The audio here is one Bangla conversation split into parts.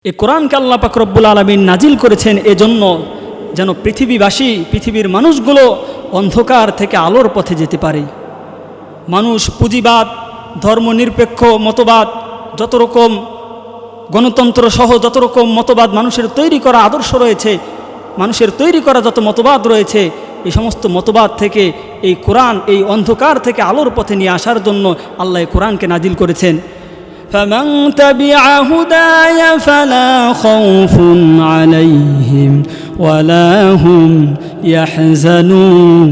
এই কোরআনকে আল্লাহ পাক রব্বুল আলামিন নাজিল করেছেন এজন্য যেন পৃথিবীবাসী, পৃথিবীর মানুষগুলো অন্ধকার থেকে আলোর পথে যেতে পারে। মানুষ পুঁজিবাদ, ধর্মনিরপেক্ষ মতবাদ, যত রকম গণতন্ত্র সহ যত রকম মতবাদ মানুষের তৈরি করা আদর্শ রয়েছে, মানুষের তৈরি করা যত মতবাদ রয়েছে, এই সমস্ত মতবাদ থেকে এই কোরআন এই অন্ধকার থেকে আলোর পথে নিয়ে আসার জন্য আল্লাহ এই কোরআনকে নাজিল করেছেন। فمن تبع هداي فلا خوف عليهم ولا هم يحزنون।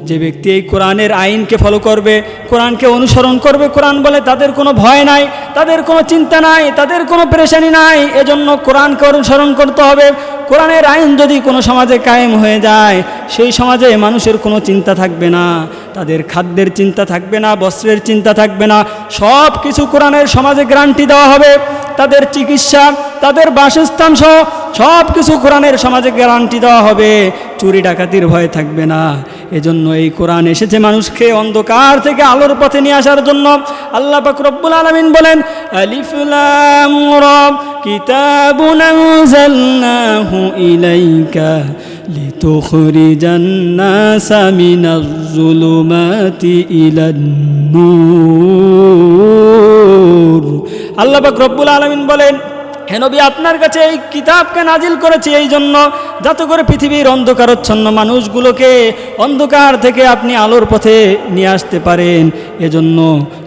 যে ব্যক্তি এই কোরআনের আইনকে ফলো করবে, কোরআনকে অনুসরণ করবে, কোরআন বলে তাদের কোনো ভয় নাই, তাদের কোনো চিন্তা নাই, তাদের কোনো পেরেশানি নাই। এজন্য কোরআনকে অনুসরণ করতে হবে। কোরআনের আইন যদি কোনো সমাজে কায়েম হয়ে যায়, সেই সমাজে মানুষের কোনো চিন্তা থাকবে না, তাদের খাদ্যের চিন্তা থাকবে না, বস্ত্রের চিন্তা থাকবে না, সব কিছু কোরআনের সমাজে গ্যারান্টি দেওয়া হবে। তাদের চিকিৎসা, তাদের বাসস্থান সহ সব কিছু কোরআনের সমাজে গ্যারান্টি দেওয়া হবে, চুরি ডাকাতির ভয় থাকবে না। এজন্য এই কোরআন এসেছে মানুষকে অন্ধকার থেকে আলোর পথে নিয়ে আসার জন্য। আল্লাহ পাক রব্বুল আলামিন বলেন, আলিফ লাম রা কিতাবুন আনজালনাহু ইলাইকা লিতুখরিজান নাসা মিনাজ যুলুমাতি ইলান নূর। আল্লাহ পাক রব্বুল আলামিন বলেন, হে নবী, আপনার কাছে এই কিতাবকে নাজিল করেছি এই জন্য যাতে করে পৃথিবীর অন্ধকারচ্ছন্ন মানুষগুলোকে অন্ধকার থেকে আপনি আলোর পথে নিয়ে আসতে পারেন। এজন্য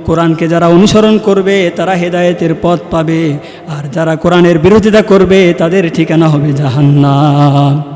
কোরআনকে যারা অনুসরণ করবে তারা হেদায়েতের পথ পাবে, আর যারা কোরআনের বিরোধিতা করবে তাদের ঠিকানা হবে জাহান্নাম।